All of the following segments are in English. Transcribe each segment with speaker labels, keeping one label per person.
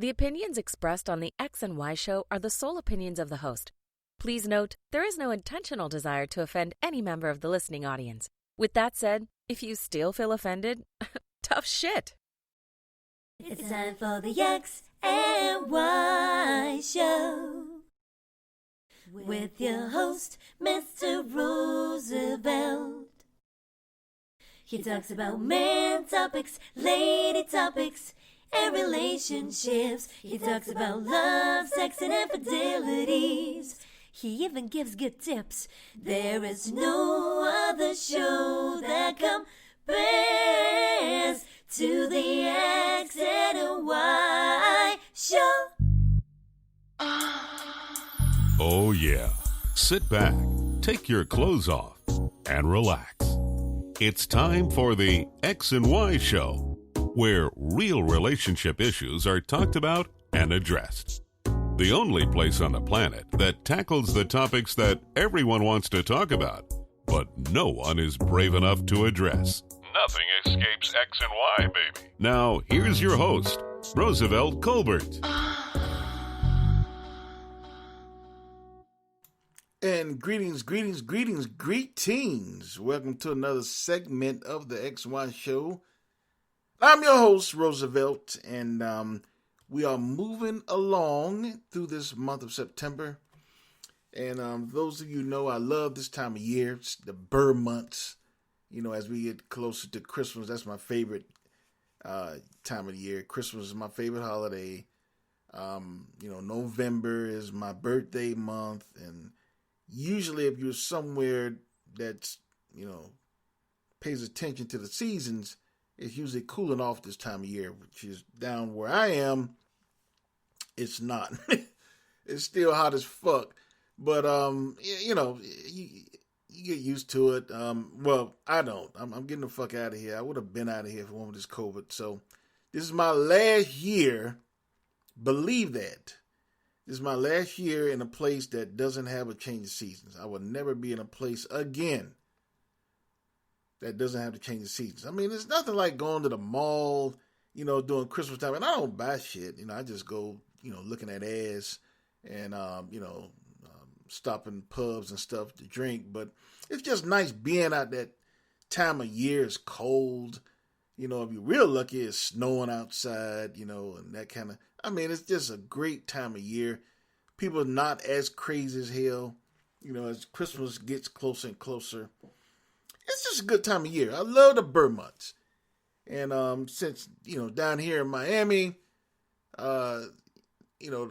Speaker 1: The opinions expressed on the X and Y show are the sole opinions of the host. Please note, there is no intentional desire to offend any member of the listening audience. With that said, if you still feel offended, tough shit.
Speaker 2: It's time for the X and Y show with your host, Mr. Roosevelt. He talks about man topics, lady topics, and relationships. He talks about love, sex, and infidelities. He even gives good tips. There is no other show that compares to the X and Y show.
Speaker 3: Oh yeah. Sit back, take your clothes off, and relax. It's time for the X and Y show, where real relationship issues are talked about and addressed. The only place on the planet that tackles the topics that everyone wants to talk about, but no one is brave enough to address. Nothing escapes X and Y, baby. Now, here's your host, Roosevelt Colbert.
Speaker 4: And greetings. Welcome to another segment of the XY Show. I'm your host, Roosevelt, and we are moving along through this month of September. And those of you know, I love this time of year. It's the Burr months. You know, as we get closer to Christmas, that's my favorite time of the year. Christmas is my favorite holiday. November is my birthday month, and usually if you're somewhere that's, pays attention to the seasons, it's usually cooling off this time of year, which is down where I am. It's not. It's still hot as fuck. But, you get used to it. Well, I don't. I'm getting the fuck out of here. I would have been out of here if it wasn't this COVID. So this is my last year. Believe that. This is my last year in a place that doesn't have a change of seasons. I will never be in a place again that doesn't have to change the seasons. I mean, it's nothing like going to the mall, during Christmas time. And I don't buy shit. I just go, looking at ass and, stopping pubs and stuff to drink. But it's just nice being out that time of year. It's cold. If you're real lucky, it's snowing outside, and that kind of, it's just a great time of year. People are not as crazy as hell, as Christmas gets closer and closer. It's just a good time of year. I love the Burr months. And since, down here in Miami, the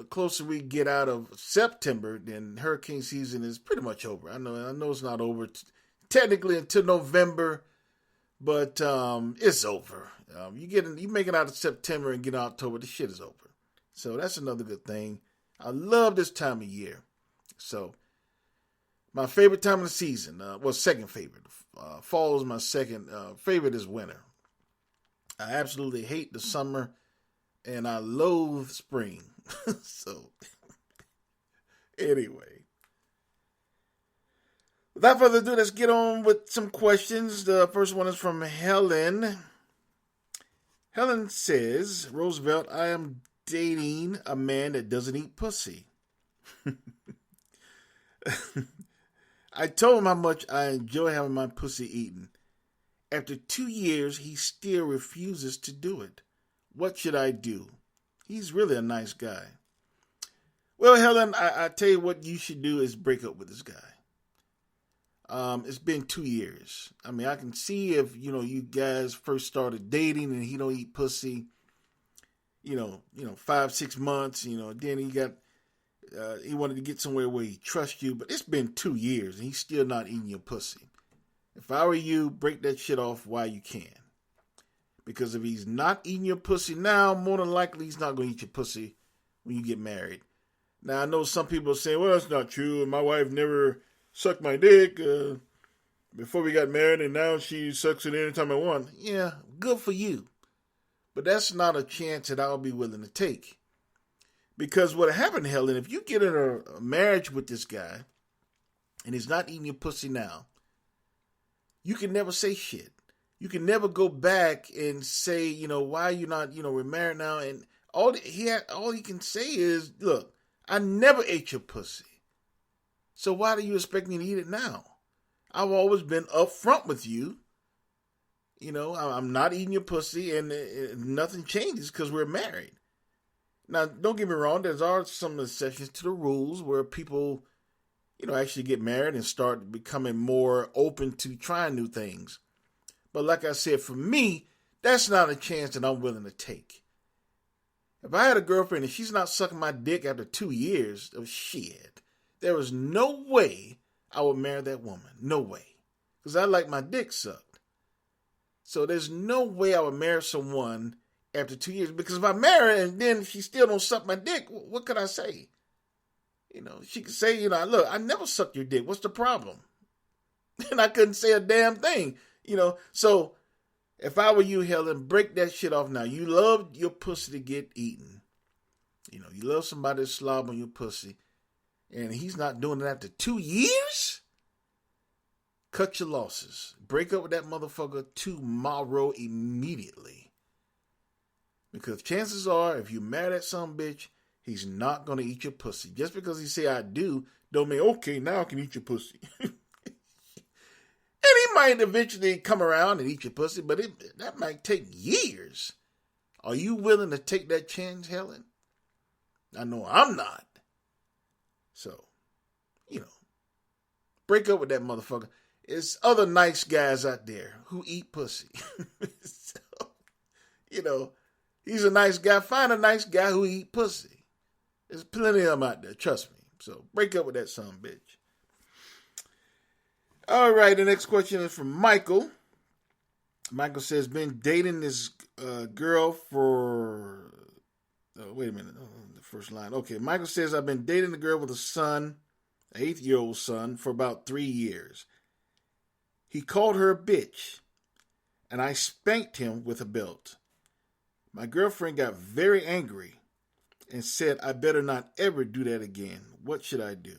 Speaker 4: closer we get out of September, then hurricane season is pretty much over. I know it's not over technically until November, but it's over. You make it out of September and get out October, the shit is over. So that's another good thing. I love this time of year. So my favorite time of the season, second favorite. Fall is my second favorite is winter. I absolutely hate the summer and I loathe spring. So anyway, without further ado, let's get on with some questions. The first one is from Helen. Helen says, Roosevelt, I am dating a man that doesn't eat pussy. I told him how much I enjoy having my pussy eaten. After 2 years, he still refuses to do it. What should I do? He's really a nice guy. Well, Helen, I tell you what you should do is break up with this guy. It's been 2 years. I can see if, you guys first started dating and he don't eat pussy, 5-6 months, then he wanted to get somewhere where he trusts you, but it's been 2 years and he's still not eating your pussy. If I were you, break that shit off while you can. Because if he's not eating your pussy now, more than likely he's not going to eat your pussy when you get married. Now, I know some people say, well, that's not true. My wife never sucked my dick before we got married, and now she sucks it anytime I want. Yeah, good for you. But that's not a chance that I'll be willing to take. Because what happened, Helen, if you get in a marriage with this guy, and he's not eating your pussy now, you can never say shit. You can never go back and say, why are you not, we're married now, and All he can say is, look, I never ate your pussy. So why do you expect me to eat it now? I've always been upfront with you. You know, I'm not eating your pussy, and nothing changes because we're married. Now, don't get me wrong. There are some exceptions to the rules where people, you know, actually get married and start becoming more open to trying new things. But like I said, for me, that's not a chance that I'm willing to take. If I had a girlfriend and she's not sucking my dick after 2 years of shit, there is no way I would marry that woman. No way. Because I like my dick sucked. So there's no way I would marry someone after 2 years. Because if I marry her and then she still don't suck my dick, what could I say? You know, she could say, you know, look, I never sucked your dick. What's the problem? And I couldn't say a damn thing. You know, so if I were you, Helen, break that shit off now. You love your pussy to get eaten. You know, you love somebody to slob on your pussy. And he's not doing it after 2 years? Cut your losses. Break up with that motherfucker tomorrow immediately. Because chances are, if you marry that son of a bitch, he's not going to eat your pussy. Just because he say I do, don't mean, okay, now I can eat your pussy. And he might eventually come around and eat your pussy, but that might take years. Are you willing to take that chance, Helen? I know I'm not. So, you know, break up with that motherfucker. There's other nice guys out there who eat pussy. So, you know, he's a nice guy. Find a nice guy who eat pussy. There's plenty of them out there, trust me. So, break up with that son of a bitch. All right, the next question is from Michael. Michael says, been dating this girl for... wait a minute. The first line. Okay, Michael says, I've been dating a girl with a son, an 8-year-old son, for about 3 years. He called her a bitch, and I spanked him with a belt. My girlfriend got very angry and said I better not ever do that again. What should I do?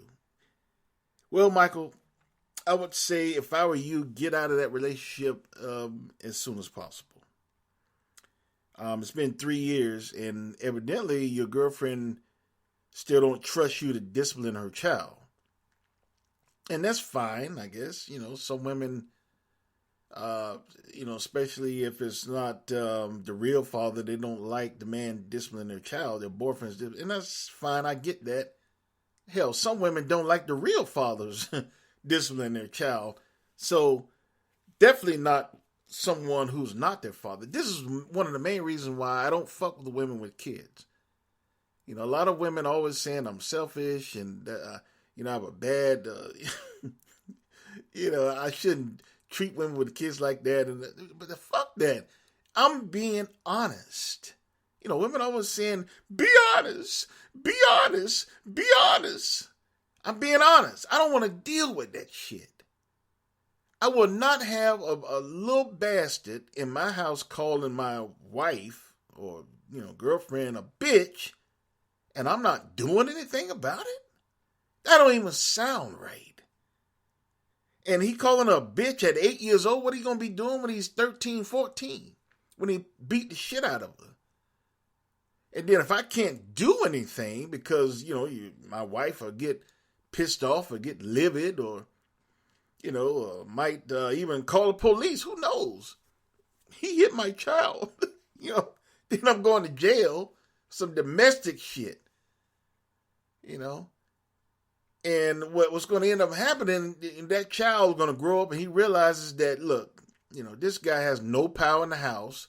Speaker 4: Well, Michael, I would say if I were you, get out of that relationship as soon as possible. It's been 3 years, and evidently your girlfriend still don't trust you to discipline her child. And that's fine, I guess. You know, some women, you know, especially if it's not the real father, they don't like the man disciplining their child, their boyfriend's, and that's fine. I get that. Hell, some women don't like the real fathers disciplining their child. So definitely not someone who's not their father. This is one of the main reasons why I don't fuck with the women with kids. You know, a lot of women always saying I'm selfish and, you know, I have a bad, you know, I shouldn't treat women with kids like that. But fuck that. I'm being honest. You know, women always saying, be honest, be honest, be honest. I'm being honest. I don't want to deal with that shit. I will not have a little bastard in my house calling my wife or, you know, girlfriend a bitch, and I'm not doing anything about it. That don't even sound right. And he calling her a bitch at 8 years old. What are you going to be doing when he's 13, 14? When he beat the shit out of her? And then if I can't do anything because, you know, my wife will get pissed off or get livid or, you know, might even call the police. Who knows? He hit my child. You know, then I'm going to jail. Some domestic shit. You know. And what's going to end up happening, that child is going to grow up and he realizes that, look, you know, this guy has no power in the house.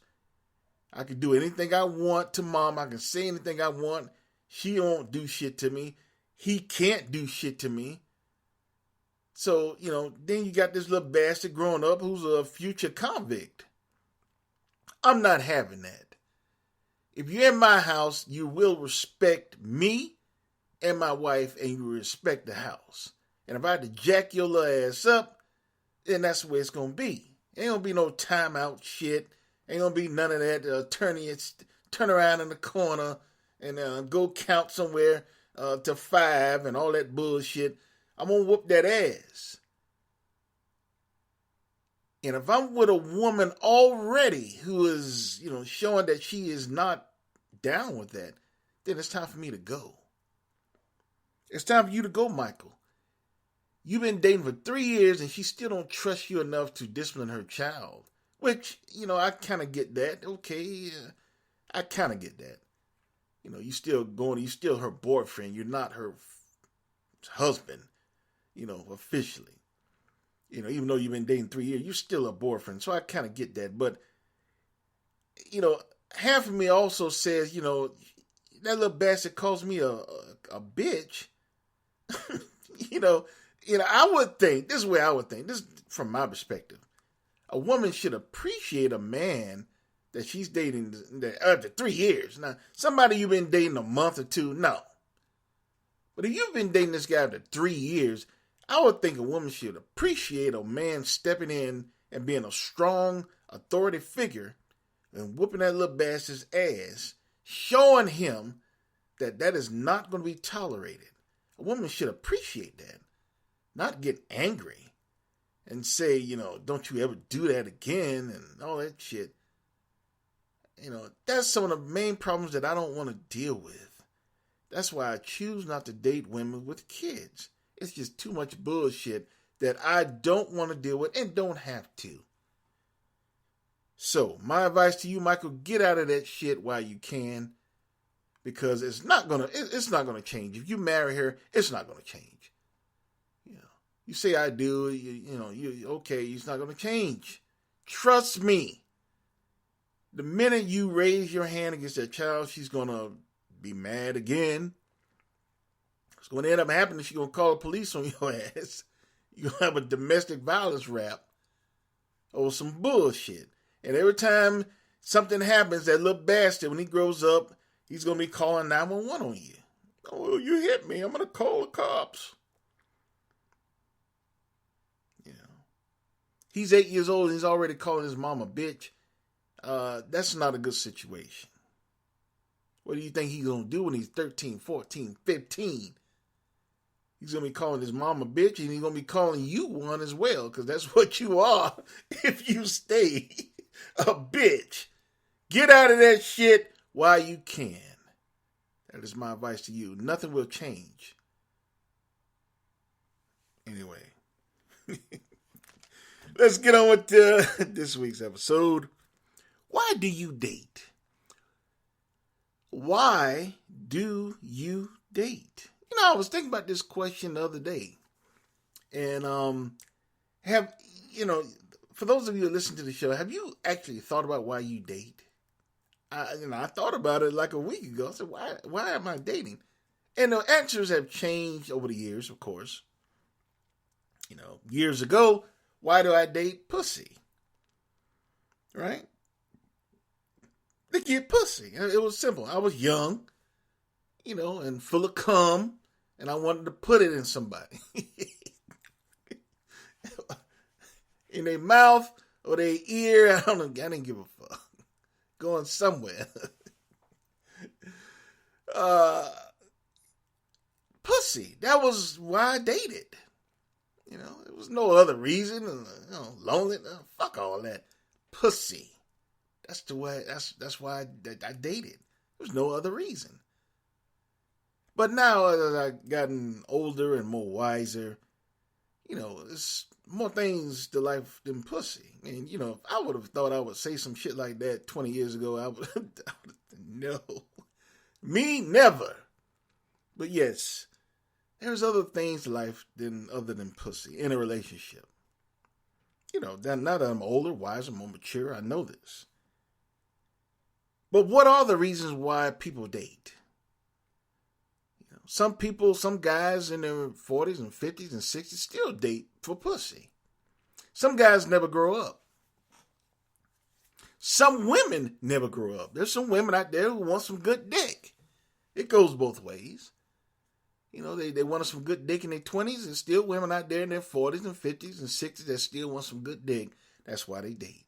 Speaker 4: I can do anything I want to mom. I can say anything I want. She won't do shit to me. He can't do shit to me. So, you know, then you got this little bastard growing up who's a future convict. I'm not having that. If you're in my house, you will respect me and my wife, and you respect the house. And if I had to jack your little ass up, then that's the way it's going to be. Ain't going to be no timeout shit. Ain't going to be none of that turn around in the corner and go count somewhere to 5 and all that bullshit. I'm going to whoop that ass. And if I'm with a woman already who is, you know, showing that she is not down with that, then it's time for me to go. It's time for you to go, Michael. You've been dating for 3 years and she still don't trust you enough to discipline her child. Which, I kind of get that. Okay, I kind of get that. You still her boyfriend. You're not her husband, officially. Even though you've been dating 3 years, you're still a boyfriend. So I kind of get that. But, half of me also says, that little bastard calls me a bitch. I would think, this is the way I would think, this is from my perspective. A woman should appreciate a man that she's dating after 3 years. Now, somebody you've been dating a month or two, no. But if you've been dating this guy after 3 years, I would think a woman should appreciate a man stepping in and being a strong authority figure and whooping that little bastard's ass, showing him that is not going to be tolerated. A woman should appreciate that, not get angry and say, don't you ever do that again and all that shit. That's some of the main problems that I don't want to deal with. That's why I choose not to date women with kids. It's just too much bullshit that I don't want to deal with and don't have to. So, my advice to you, Michael, get out of that shit while you can, because it's not gonna change. If you marry her, it's not gonna change. You say I do, you okay, it's not gonna change. Trust me. The minute you raise your hand against that child, she's gonna be mad again. What's gonna end up happening, she's gonna call the police on your ass. You're gonna have a domestic violence rap over some bullshit. And every time something happens, that little bastard, when he grows up, he's going to be calling 911 on you. Oh, you hit me. I'm going to call the cops. He's 8 years old and he's already calling his mom a bitch. That's not a good situation. What do you think he's going to do when he's 13, 14, 15? He's going to be calling his mom a bitch and he's going to be calling you one as well, because that's what you are if you stay a bitch. Get out of that shit while you can. That is my advice to you. Nothing will change. Anyway. Let's get on with this week's episode. Why do you date? Why do you date? I was thinking about this question the other day. And for those of you who listen to the show, have you actually thought about why you date? I thought about it like a week ago. I said, why am I dating? And the answers have changed over the years, of course. Years ago, why do I date? Pussy. Right? To get pussy. It was simple. I was young, and full of cum, and I wanted to put it in somebody. In their mouth or their ear. I didn't give a fuck. Going somewhere. Pussy. That was why I dated. There was no other reason. Lonely. Fuck all that. Pussy. That's the way. That's why I dated. There's no other reason. But now, as I've gotten older and more wiser, there's more things to life than pussy. And, if I would have thought I would say some shit like that 20 years ago, I would no. Me, never. But yes, there's other things to life other than pussy in a relationship. Now that I'm older, wiser, more mature, I know this. But what are the reasons why people date? Some people, some guys in their 40s and 50s and 60s still date for pussy. Some guys never grow up. Some women never grow up. There's some women out there who want some good dick. It goes both ways. They want some good dick in their 20s. There's still women out there in their 40s and 50s and 60s that still want some good dick. That's why they date.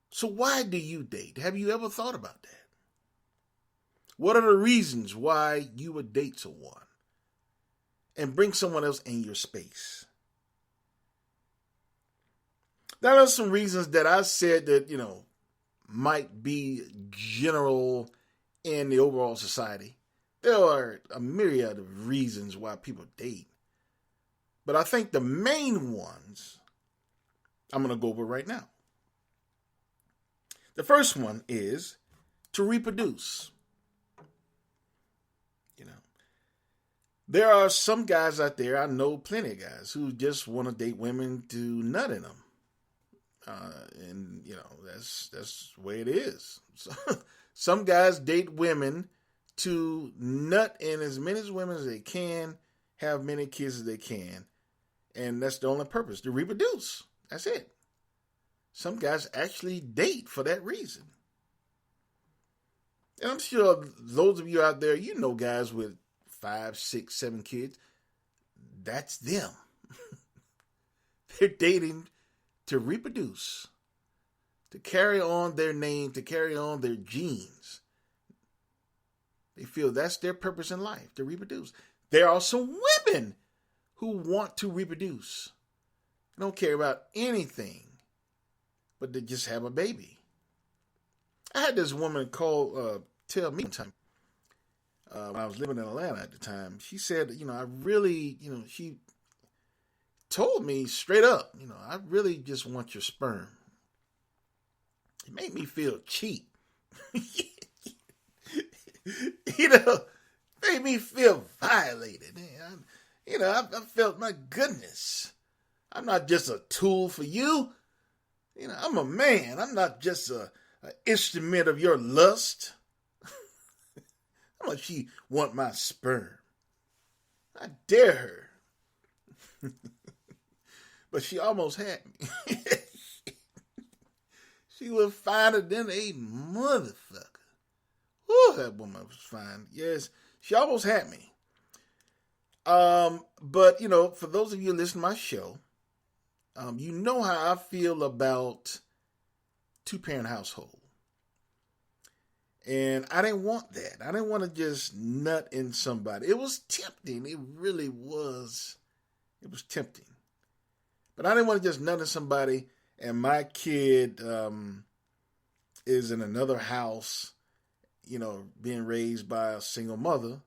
Speaker 4: So why do you date? Have you ever thought about that? What are the reasons why you would date someone and bring someone else in your space? There are some reasons that I said that, might be general in the overall society. There are a myriad of reasons why people date. But I think the main ones I'm going to go over right now. The first one is to reproduce. You know, there are some guys out there, I know plenty of guys, who just want to date women to nut in them. And, you know, that's the way it is. So, some guys date women to nut in as many women as they can, have many kids as they can. And that's the only purpose, to reproduce. That's it. Some guys actually date for that reason. And I'm sure those of you out there, you know guys with 5, 6, 7 kids. That's them. They're dating to reproduce, to carry on their name, to carry on their genes. They feel that's their purpose in life, to reproduce. There are some women who want to reproduce. They don't care about anything but to just have a baby. I had this woman tell me one time, when I was living in Atlanta at the time, she said, she told me straight up, I really just want your sperm. It made me feel cheap. Made me feel violated. I felt, my goodness, I'm not just a tool for you. I'm a man. I'm not just an instrument of your lust. How much she want my sperm? I dare her. But she almost had me. She was finer than a motherfucker. Whew, that woman was fine. Yes, she almost had me. But, for those of you listening to my show, you know how I feel about two-parent household. And I didn't want that. I didn't want to just nut in somebody. It was tempting. It really was. It was tempting. But I didn't want to just nut in somebody and my kid is in another house, being raised by a single mother,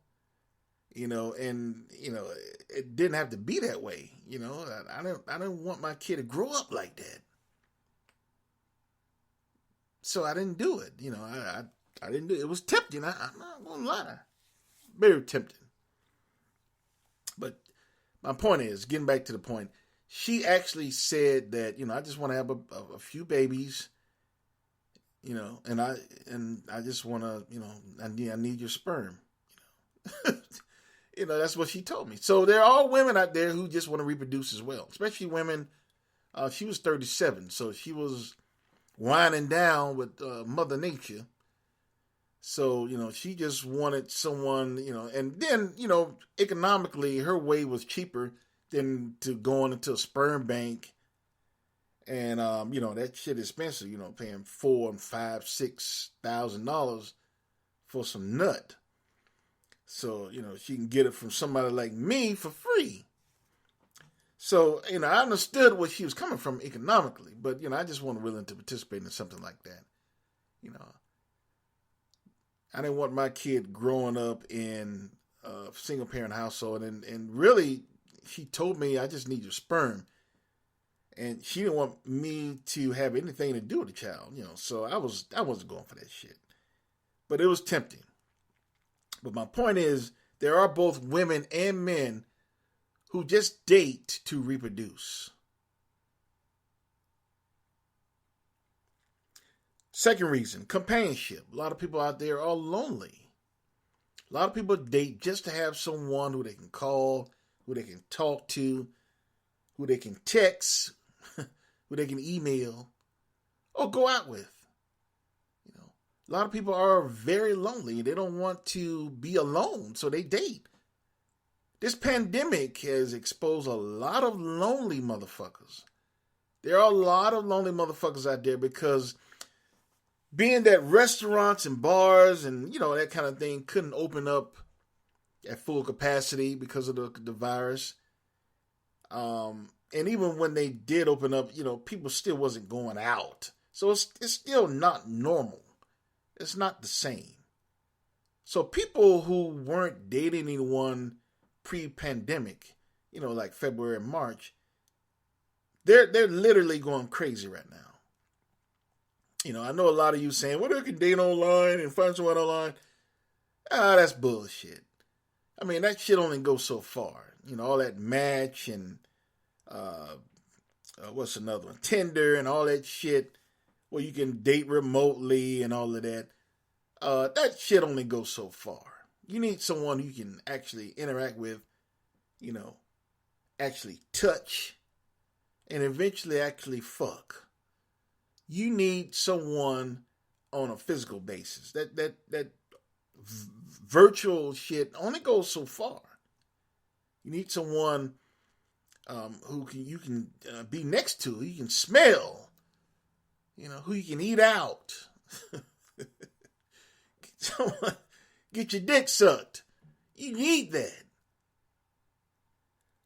Speaker 4: and it didn't have to be that way. I didn't want my kid to grow up like that. So I didn't do it. I didn't do it. It was tempting. I'm not going to lie. Very tempting. But my point is, getting back to the point, she actually said that, I just want to have a few babies, and I just want to, I need your sperm. That's what she told me. So there are women out there who just want to reproduce as well, especially women. She was 37, so she was winding down with Mother Nature. So, she just wanted someone, and then, economically, her way was cheaper than to going into a sperm bank. And, that shit is expensive, paying $4,000 and $5,000, $6,000 for some nut. So, she can get it from somebody like me for free. So, I understood where she was coming from economically, but, I just wasn't willing to participate in something like that. I didn't want my kid growing up in a single parent household. And really, she told me, I just need your sperm. And she didn't want me to have anything to do with the child, so I wasn't going for that shit. But it was tempting. But my point is, there are both women and men who just date to reproduce. Second reason, companionship. A lot of people out there are lonely. A lot of people date just to have someone who they can call, who they can talk to, who they can text, who they can email, or go out with. A lot of people are very lonely. They don't want to be alone, so they date. This pandemic has exposed a lot of lonely motherfuckers. There are a lot of lonely motherfuckers out there because being that restaurants and bars and, that kind of thing couldn't open up at full capacity because of the virus. And even when they did open up, people still wasn't going out. So it's still not normal. It's not the same. So people who weren't dating anyone pre-pandemic, like February and March, they're literally going crazy right now. I know a lot of you saying, well, they can date online and find someone online. That's bullshit. I mean, that shit only goes so far. All that Match and what's another one? Tinder and all that shit where you can date remotely and all of that. That shit only goes so far. You need someone you can actually interact with, actually touch, and eventually actually fuck. You need someone on a physical basis. That virtual shit only goes so far. You need someone who you can be next to, who you can smell, who you can eat out. Someone get your dick sucked. You need that.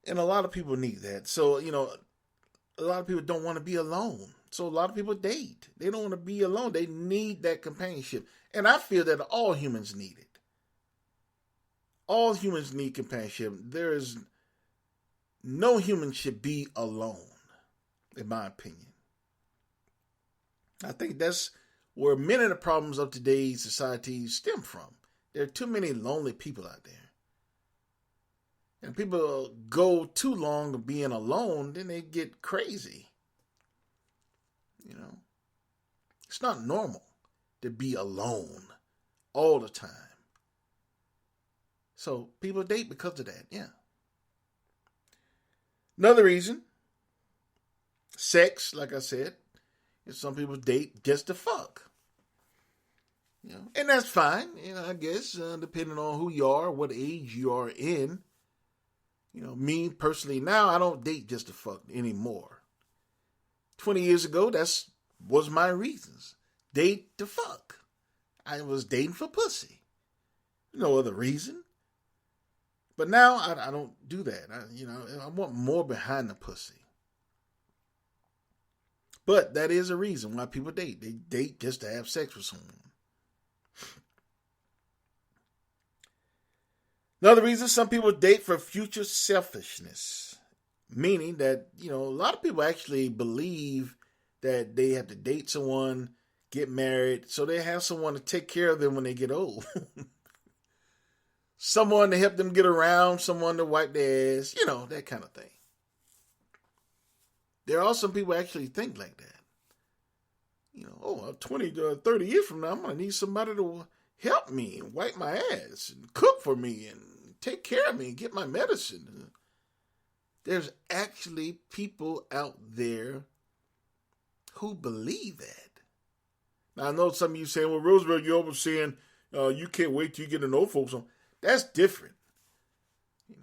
Speaker 4: And a lot of people need that. So, a lot of people don't want to be alone. So a lot of people date. They don't want to be alone. They need that companionship. And I feel that all humans need it. All humans need companionship. There is no human should be alone, in my opinion. I think that's where many of the problems of today's society stem from. There are too many lonely people out there. And people go too long of being alone, then they get crazy. It's not normal to be alone all the time. So people date because of that, yeah. Another reason, sex, like I said, is some people date just to fuck. And that's fine, I guess, depending on who you are, what age you are in. Me personally, now I don't date just to fuck anymore. 20 years ago, was my reasons. Date to fuck. I was dating for pussy. No other reason. But now I don't do that. I want more behind the pussy. But that is a reason why people date. They date just to have sex with someone. Another reason, some people date for future selfishness. Meaning that, a lot of people actually believe that they have to date someone, get married, so they have someone to take care of them when they get old. Someone to help them get around, someone to wipe their ass, that kind of thing. There are some people actually think like that. 20 to 30 years from now, I'm going to need somebody to help me and wipe my ass and cook for me and take care of me and get my medicine. There's actually people out there who believe that. Now, I know some of you saying, well, Roosevelt, you're always saying you can't wait till you get an old folks home. That's different.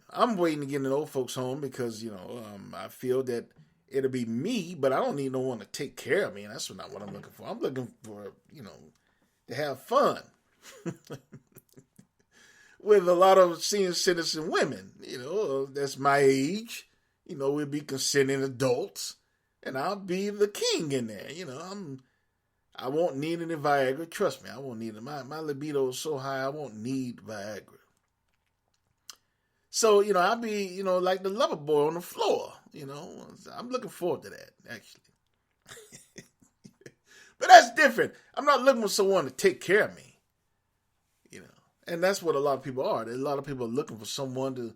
Speaker 4: I'm waiting to get an old folks home because, I feel that it'll be me, but I don't need no one to take care of me. And that's not what I'm looking for. I'm looking for, to have fun with a lot of senior citizen women, that's my age. We'll be consenting adults. And I'll be the king in there. I won't need any Viagra. Trust me, I won't need it. My libido is so high, I won't need Viagra. So, I'll be, like the lover boy on the floor. I'm looking forward to that, actually. But that's different. I'm not looking for someone to take care of me. And that's what a lot of people are. A lot of people are looking for someone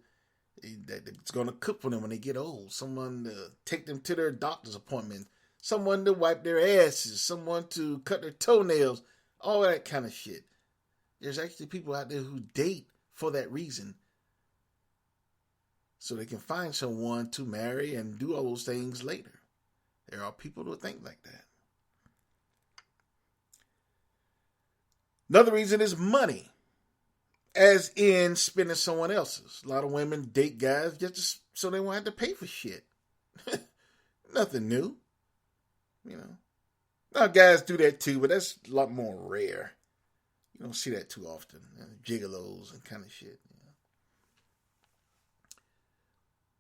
Speaker 4: that's going to cook for them when they get old. Someone to take them to their doctor's appointment. Someone to wipe their asses. Someone to cut their toenails. All that kind of shit. There's actually people out there who date for that reason. So they can find someone to marry and do all those things later. There are people who think like that. Another reason is money. As in spending someone else's. A lot of women date guys just so they won't have to pay for shit. Nothing new. Now guys do that too, but that's a lot more rare. You don't see that too often. Gigolos and kind of shit.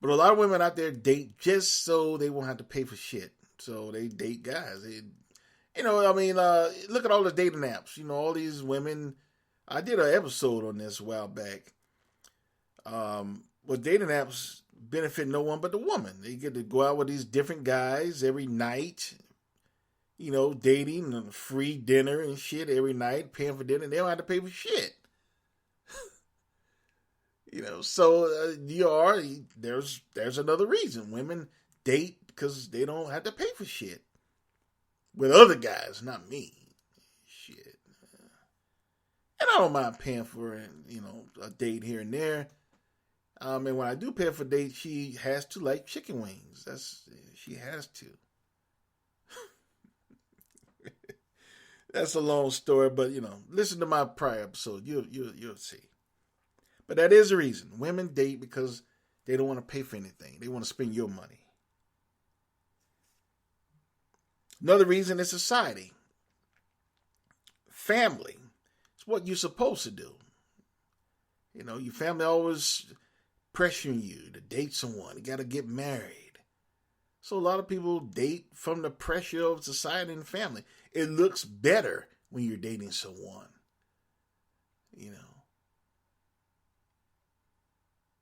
Speaker 4: But a lot of women out there date just so they won't have to pay for shit. So they date guys. Look at all the dating apps. All these women. I did an episode on this a while back. Dating apps benefit no one but the woman. They get to go out with these different guys every night. Dating and free dinner and shit every night, paying for dinner. They don't have to pay for shit. There's another reason. Women date because they don't have to pay for shit. With other guys, not me. Shit. And I don't mind paying for, a date here and there. And when I do pay for a date, she has to like chicken wings. She has to. That's a long story, but listen to my prior episode. You'll see. But that is the reason. Women date because they don't want to pay for anything. They want to spend your money. Another reason is society. Family. It's what you're supposed to do. Your family always pressuring you to date someone. You got to get married. So a lot of people date from the pressure of society and family. It looks better when you're dating someone.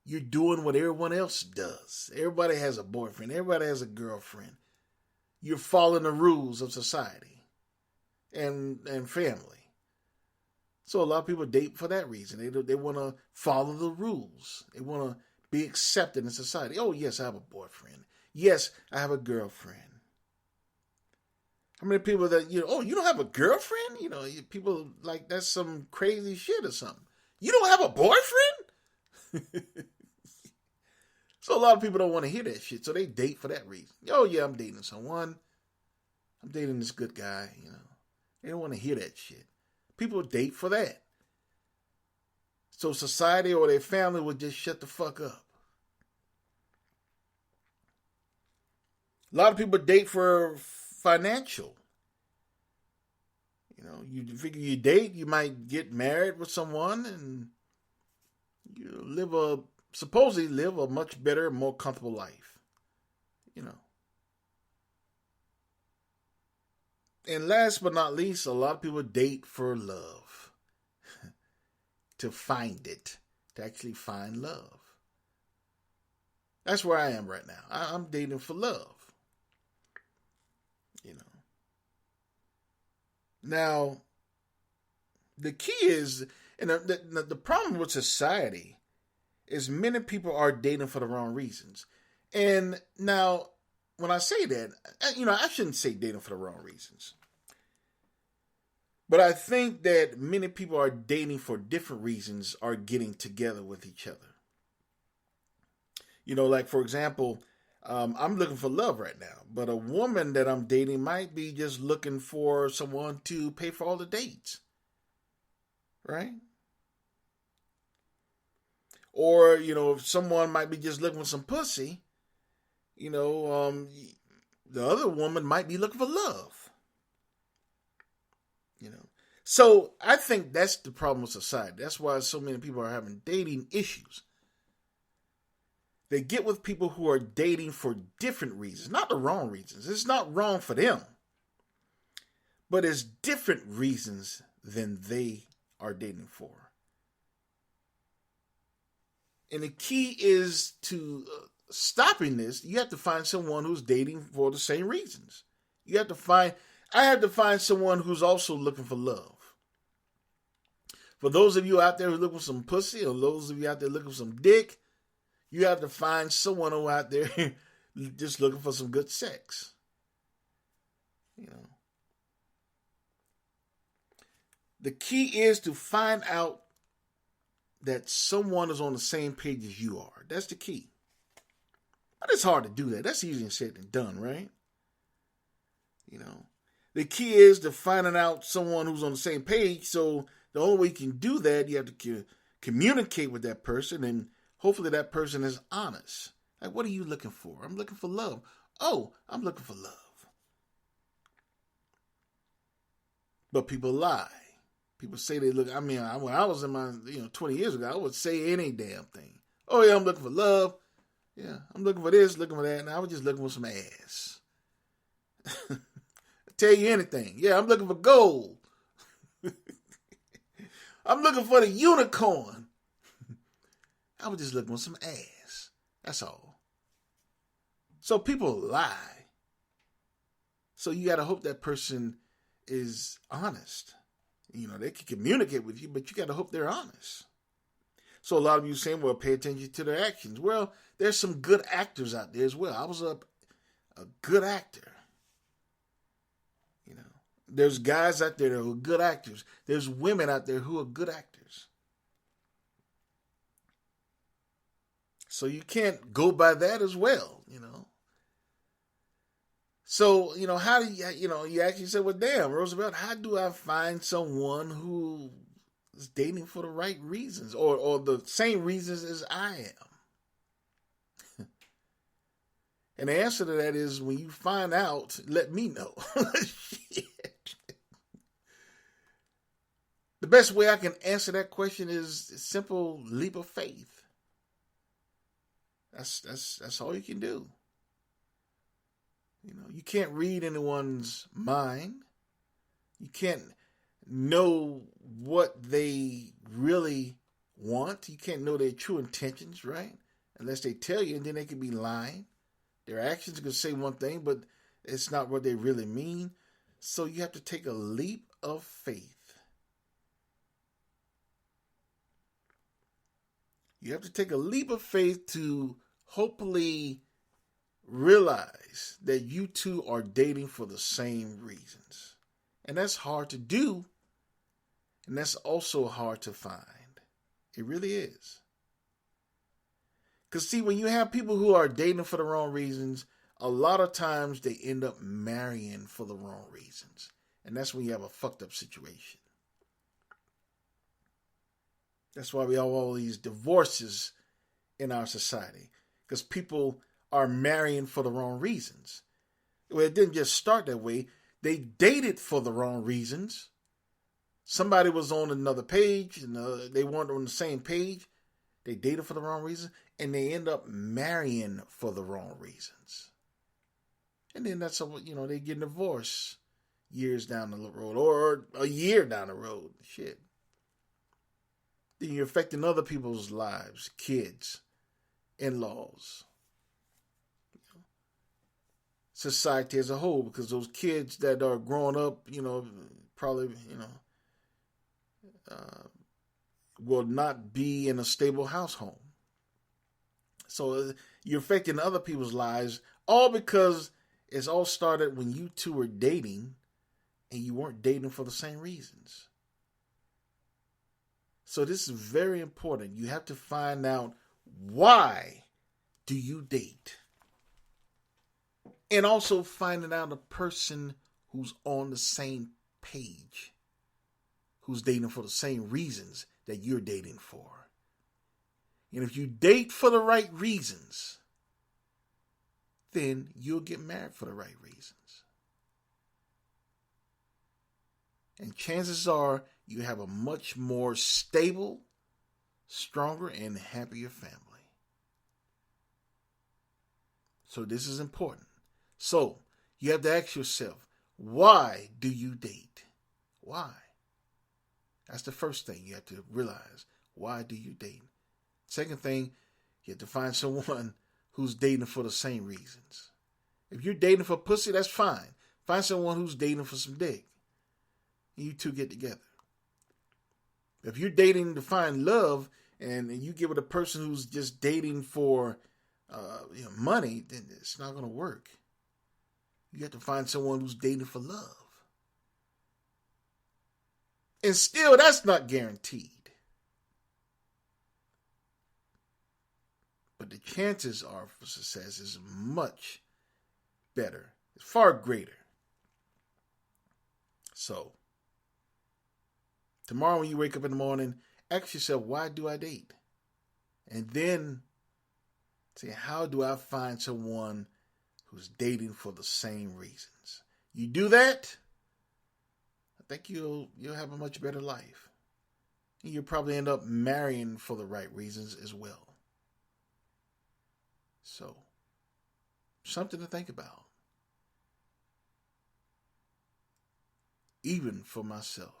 Speaker 4: You're doing what everyone else does. Everybody has a boyfriend. Everybody has a girlfriend. You're following the rules of society and family. So a lot of people date for that reason. They want to follow the rules. They want to be accepted in society. Oh, yes, I have a boyfriend. Yes, I have a girlfriend. How many people that, you don't have a girlfriend? People like that's some crazy shit or something. You don't have a boyfriend? So a lot of people don't want to hear that shit. So they date for that reason. Oh, yeah, I'm dating someone. I'm dating this good guy, They don't want to hear that shit. People date for that. So society or their family would just shut the fuck up. A lot of people date for financial. You figure you date, you might get married with someone and you supposedly live a much better, more comfortable life. And last but not least, a lot of people date for love. To find it. To actually find love. That's where I am right now. I'm dating for love. Now, the key is, and the problem with society is many people are dating for the wrong reasons. And now, when I say that, I shouldn't say dating for the wrong reasons. But I think that many people are dating for different reasons are getting together with each other. Like, for example, I'm looking for love right now. But a woman that I'm dating might be just looking for someone to pay for all the dates. Right? Or, if someone might be just looking for some pussy, the other woman might be looking for love. So I think that's the problem with society. That's why so many people are having dating issues. They get with people who are dating for different reasons, not the wrong reasons. It's not wrong for them. But it's different reasons than they are dating for. And the key is to stopping this, you have to find someone who's dating for the same reasons. I have to find someone who's also looking for love. For those of you out there who are looking for some pussy, or those of you out there looking for some dick, you have to find someone who out there just looking for some good sex. The key is to find out that someone is on the same page as you are. That's the key. But it's hard to do that. That's easier said than done, right? The key is to finding out someone who's on the same page. So the only way you can do that, you have to communicate with that person, and hopefully that person is honest. Like, what are you looking for? I'm looking for love. Oh, I'm looking for love. But people lie. People say they look. When I was in my 20 years ago, I would say any damn thing. Oh yeah, I'm looking for love. Yeah, I'm looking for this, looking for that, and I was just looking for some ass. tell you anything. Yeah, I'm looking for gold. I'm looking for the unicorn. I was just looking for some ass. That's all. So people lie. So you got to hope that person is honest. You know, they can communicate with you, but you got to hope they're honest. So a lot of you saying, well, pay attention to their actions. Well, there's some good actors out there as well. I was a good actor. You know, there's guys out there who are good actors. There's women out there who are good actors. So you can't go by that as well, you know. So, you know, how do you actually say, well, damn, Roosevelt, how do I find someone who is dating for the right reasons or the same reasons as I am? And the answer to that is, when you find out, let me know. Shit. The best way I can answer that question is a simple leap of faith. That's all you can do. You know, you can't read anyone's mind. You can't know what they really want. You can't know their true intentions, right? Unless they tell you, and then they could be lying. Their actions could say one thing, but it's not what they really mean. So you have to take a leap of faith. You have to take a leap of faith to hopefully realize that you two are dating for the same reasons. And that's hard to do. And that's also hard to find. It really is. Because see, when you have people who are dating for the wrong reasons, a lot of times they end up marrying for the wrong reasons. And that's when you have a fucked up situation. That's why we have all these divorces in our society. Because people are marrying for the wrong reasons. Well, it didn't just start that way. They dated for the wrong reasons. Somebody was on another page and they weren't on the same page. They dated for the wrong reasons. And they end up marrying for the wrong reasons. And then that's how, you know, they get divorced years down the road or a year down the road. Shit. Then you're affecting other people's lives, kids, in-laws, society as a whole, because those kids that are growing up, you know, probably, you know, will not be in a stable household. So you're affecting other people's lives, all because it's all started when you two were dating and you weren't dating for the same reasons. So this is very important. You have to find out, why do you date? And also finding out a person who's on the same page, who's dating for the same reasons that you're dating for. And if you date for the right reasons, then you'll get married for the right reasons. And chances are you have a much more stable, stronger, and happier family. So this is important. So you have to ask yourself, why do you date? Why? That's the first thing you have to realize. Why do you date? Second thing, you have to find someone who's dating for the same reasons. If you're dating for pussy, that's fine. Find someone who's dating for some dick. And you two get together. If you're dating to find love and you get with a person who's just dating for money, then it's not going to work. You have to find someone who's dating for love. And still, that's not guaranteed. But the chances are for success is much better. It's far greater. So, tomorrow when you wake up in the morning, ask yourself, why do I date? And then say, how do I find someone who's dating for the same reasons? You do that, I think you'll have a much better life. And you'll probably end up marrying for the right reasons as well. So, something to think about. even for myself.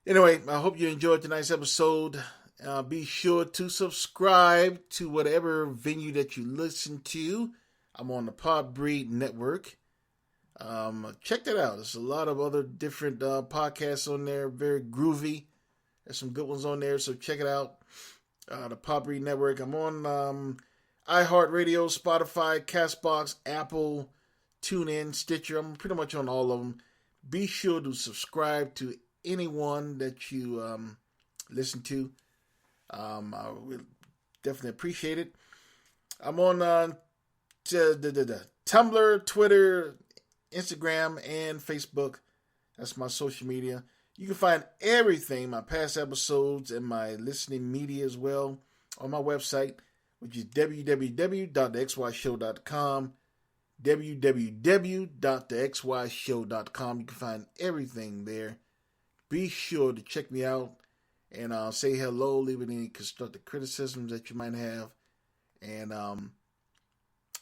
Speaker 4: Anyway, I hope you enjoyed tonight's episode. Be sure to subscribe to whatever venue that you listen to. I'm on the Podbreed Network. Check that out. There's a lot of other different podcasts on there, very groovy. There's some good ones on there, so check it out. The Podbreed Network. I'm on iHeartRadio, Spotify, Castbox, Apple, TuneIn, Stitcher. I'm pretty much on all of them. Be sure to subscribe to anyone that you listen to. I will definitely appreciate it. I'm on Tumblr, Twitter, Instagram, and Facebook. That's my social media. You can find everything, my past episodes and my listening media as well, on my website, which is www.thexyshow.com. www.thexyshow.com. You can find everything there. Be sure to check me out and say hello, leave any constructive criticisms that you might have. And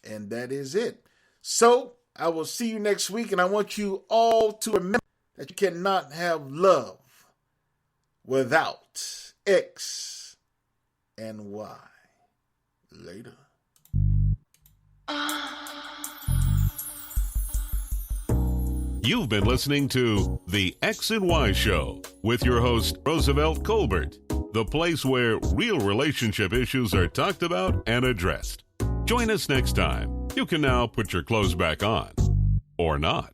Speaker 4: that is it. So, I will see you next week, and I want you all to remember that you cannot have love without X and Y. Later.
Speaker 3: You've been listening to The X and Y Show with your host, Roosevelt Colbert, the place where real relationship issues are talked about and addressed. Join us next time. You can now put your clothes back on. Or not.